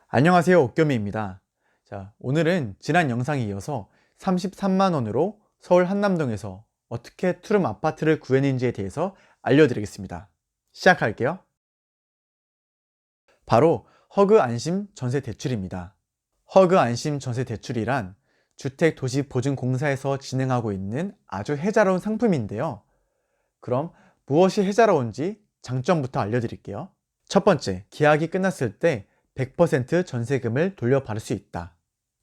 안녕하세요, 옥겸이입니다. 자, 오늘은 지난 영상에 이어서 33만 원으로 서울 한남동에서 어떻게 투룸 아파트를 구했는지에 대해서 알려드리겠습니다. 시작할게요. 바로 허그 안심 전세 대출입니다. 허그 안심 전세 대출이란 주택도시보증공사에서 진행하고 있는 아주 혜자로운 상품인데요. 그럼 무엇이 혜자로운지 장점부터 알려드릴게요. 첫 번째, 계약이 끝났을 때 100% 전세금을 돌려받을 수 있다.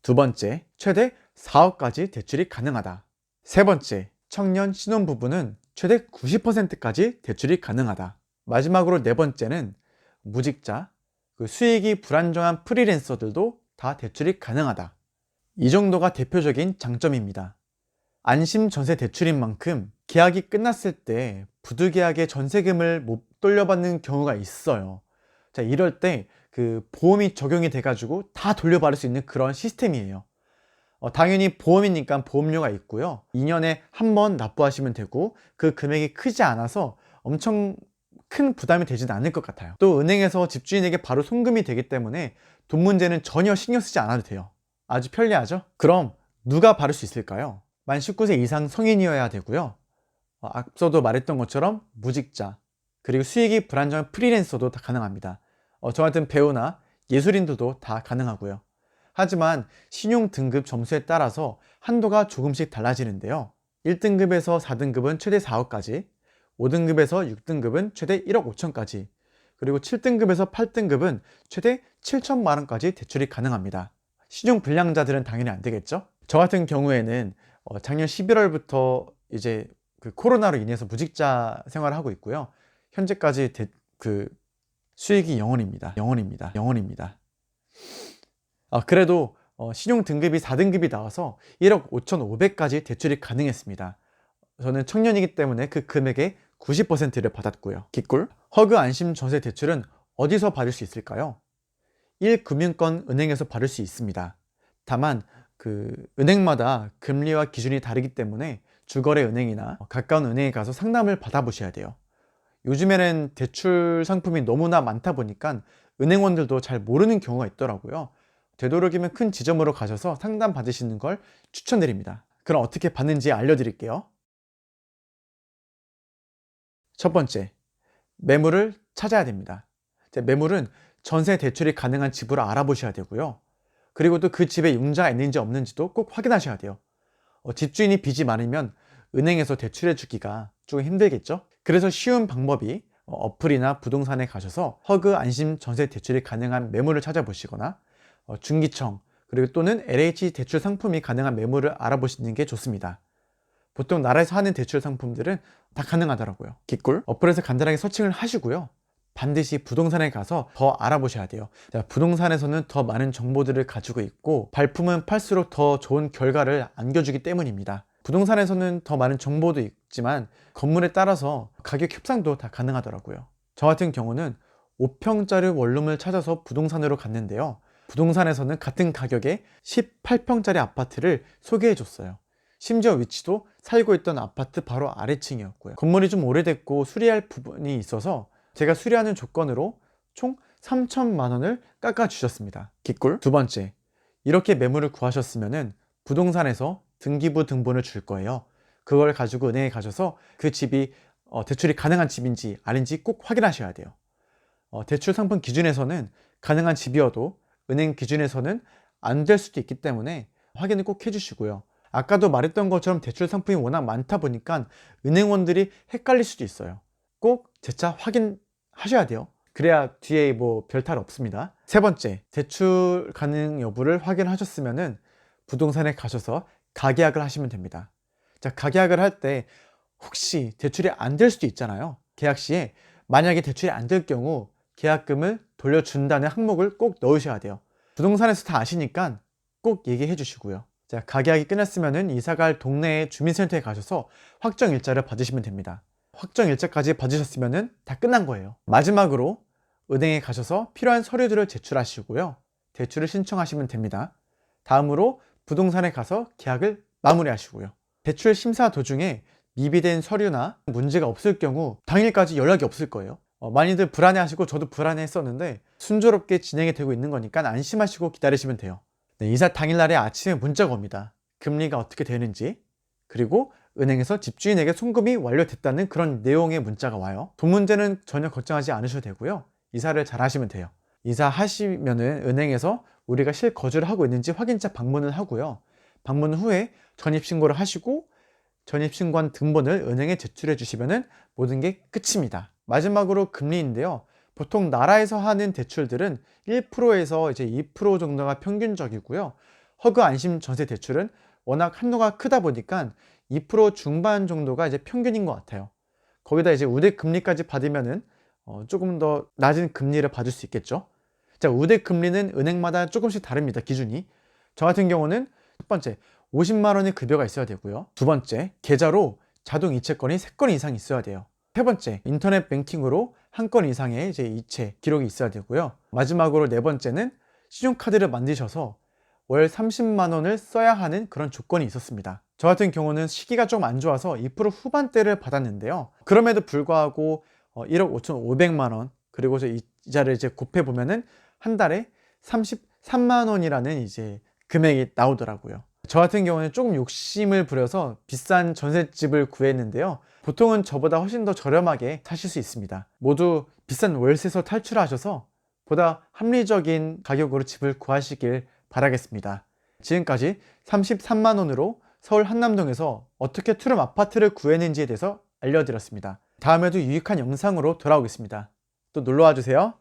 두 번째, 최대 4억까지 대출이 가능하다. 세 번째, 청년 신혼부부는 최대 90%까지 대출이 가능하다. 마지막으로 네 번째는 무직자, 수익이 불안정한 프리랜서들도 다 대출이 가능하다. 이 정도가 대표적인 장점입니다. 안심 전세 대출인 만큼 계약이 끝났을 때 부득이하게 전세금을 못 돌려받는 경우가 있어요. 자, 이럴 때 보험이 적용이 돼가지고 다 돌려받을 수 있는 그런 시스템이에요. 당연히 보험이니까 보험료가 있고요. 2년에 한 번 납부하시면 되고 그 금액이 크지 않아서 엄청 큰 부담이 되진 않을 것 같아요. 또 은행에서 집주인에게 바로 송금이 되기 때문에 돈 문제는 전혀 신경 쓰지 않아도 돼요. 아주 편리하죠? 그럼 누가 받을 수 있을까요? 만 19세 이상 성인이어야 되고요. 앞서도 말했던 것처럼 무직자, 그리고 수익이 불안정한 프리랜서도 다 가능합니다. 저 같은 배우나 예술인들도 다 가능하고요. 하지만 신용 등급 점수에 따라서 한도가 조금씩 달라지는데요. 1등급에서 4등급은 최대 4억까지, 5등급에서 6등급은 최대 1억 5천까지, 그리고 7등급에서 8등급은 최대 7천만 원까지 대출이 가능합니다. 신용 불량자들은 당연히 안 되겠죠? 저 같은 경우에는 작년 11월부터 이제 코로나로 인해서 무직자 생활을 하고 있고요. 현재까지 수익이 0원입니다. 그래도 신용 등급이 4등급이 나와서 1억 5,500까지 대출이 가능했습니다. 저는 청년이기 때문에 그 금액의 90%를 받았고요. 기꿀. 허그 안심 전세 대출은 어디서 받을 수 있을까요? 1금융권 은행에서 받을 수 있습니다. 다만 은행마다 금리와 기준이 다르기 때문에 주거래 은행이나 가까운 은행에 가서 상담을 받아보셔야 돼요. 요즘에는 대출 상품이 너무나 많다 보니까 은행원들도 잘 모르는 경우가 있더라고요. 되도록이면 큰 지점으로 가셔서 상담 받으시는 걸 추천드립니다. 그럼 어떻게 받는지 알려드릴게요. 첫 번째, 매물을 찾아야 됩니다. 매물은 전세 대출이 가능한 집으로 알아보셔야 되고요. 그리고 또 그 집에 융자가 있는지 없는지도 꼭 확인하셔야 돼요. 집주인이 빚이 많으면 은행에서 대출해 주기가 조금 힘들겠죠? 그래서 쉬운 방법이 어플이나 부동산에 가셔서 허그 안심 전세 대출이 가능한 매물을 찾아보시거나 중기청 그리고 또는 LH 대출 상품이 가능한 매물을 알아보시는 게 좋습니다. 보통 나라에서 하는 대출 상품들은 다 가능하더라고요. 기꿀. 어플에서 간단하게 서칭을 하시고요. 반드시 부동산에 가서 더 알아보셔야 돼요. 부동산에서는 더 많은 정보들을 가지고 있고 발품은 팔수록 더 좋은 결과를 안겨주기 때문입니다. 부동산에서는 더 많은 정보도 있지만 건물에 따라서 가격 협상도 다 가능하더라고요. 저 같은 경우는 5평짜리 원룸을 찾아서 부동산으로 갔는데요. 부동산에서는 같은 가격에 18평짜리 아파트를 소개해 줬어요. 심지어 위치도 살고 있던 아파트 바로 아래층이었고요. 건물이 좀 오래됐고 수리할 부분이 있어서 제가 수리하는 조건으로 총 3천만 원을 깎아주셨습니다. 기꿀. 두 번째, 이렇게 매물을 구하셨으면 부동산에서 등기부 등본을 줄 거예요. 그걸 가지고 은행에 가셔서 그 집이 대출이 가능한 집인지 아닌지 꼭 확인하셔야 돼요. 대출 상품 기준에서는 가능한 집이어도 은행 기준에서는 안 될 수도 있기 때문에 확인을 꼭 해주시고요. 아까도 말했던 것처럼 대출 상품이 워낙 많다 보니까 은행원들이 헷갈릴 수도 있어요. 꼭 재차 확인하셔야 돼요. 그래야 뒤에 별 탈 없습니다. 세 번째, 대출 가능 여부를 확인하셨으면 부동산에 가셔서 가계약을 하시면 됩니다. 자, 가계약을 할 때 혹시 대출이 안 될 수도 있잖아요. 계약 시에 만약에 대출이 안 될 경우 계약금을 돌려준다는 항목을 꼭 넣으셔야 돼요. 부동산에서 다 아시니까 꼭 얘기해 주시고요. 자, 가계약이 끝났으면 이사갈 동네의 주민센터에 가셔서 확정일자를 받으시면 됩니다. 확정일자까지 받으셨으면 다 끝난 거예요. 마지막으로 은행에 가셔서 필요한 서류들을 제출하시고요. 대출을 신청하시면 됩니다. 다음으로 부동산에 가서 계약을 마무리하시고요. 대출 심사 도중에 미비된 서류나 문제가 없을 경우 당일까지 연락이 없을 거예요. 많이들 불안해하시고 저도 불안해했었는데 순조롭게 진행이 되고 있는 거니까 안심하시고 기다리시면 돼요. 네, 이사 당일날에 아침에 문자가 옵니다. 금리가 어떻게 되는지, 그리고 은행에서 집주인에게 송금이 완료됐다는 그런 내용의 문자가 와요. 돈 문제는 전혀 걱정하지 않으셔도 되고요. 이사를 잘 하시면 돼요. 이사하시면은 은행에서 우리가 실거주를 하고 있는지 확인차 방문을 하고요. 방문 후에 전입신고를 하시고 전입신고한 등본을 은행에 제출해 주시면은 모든 게 끝입니다. 마지막으로 금리인데요. 보통 나라에서 하는 대출들은 1%에서 이제 2% 정도가 평균적이고요. 허그 안심 전세 대출은 워낙 한도가 크다 보니까 2% 중반 정도가 이제 평균인 것 같아요. 거기다 이제 우대 금리까지 받으면은 조금 더 낮은 금리를 받을 수 있겠죠. 자, 우대 금리는 은행마다 조금씩 다릅니다. 기준이. 저 같은 경우는 첫 번째 50만 원의 급여가 있어야 되고요. 두 번째, 계좌로 자동 이체권이 3건 이상 있어야 돼요. 세 번째, 인터넷 뱅킹으로 한 건 이상의 이제 이체 기록이 있어야 되고요. 마지막으로 네 번째는 신용카드를 만드셔서 월 30만 원을 써야 하는 그런 조건이 있었습니다. 저 같은 경우는 시기가 좀 안 좋아서 2% 후반대를 받았는데요. 그럼에도 불구하고 1억 5,500만 원, 그리고 이자를 이제 곱해 보면은 한 달에 33만 원이라는 이제 금액이 나오더라고요. 저 같은 경우는 조금 욕심을 부려서 비싼 전셋집을 구했는데요. 보통은 저보다 훨씬 더 저렴하게 사실 수 있습니다. 모두 비싼 월세에서 탈출하셔서 보다 합리적인 가격으로 집을 구하시길 바라겠습니다. 지금까지 33만 원으로 서울 한남동에서 어떻게 투룸 아파트를 구했는지에 대해서 알려드렸습니다. 다음에도 유익한 영상으로 돌아오겠습니다. 또 놀러와 주세요.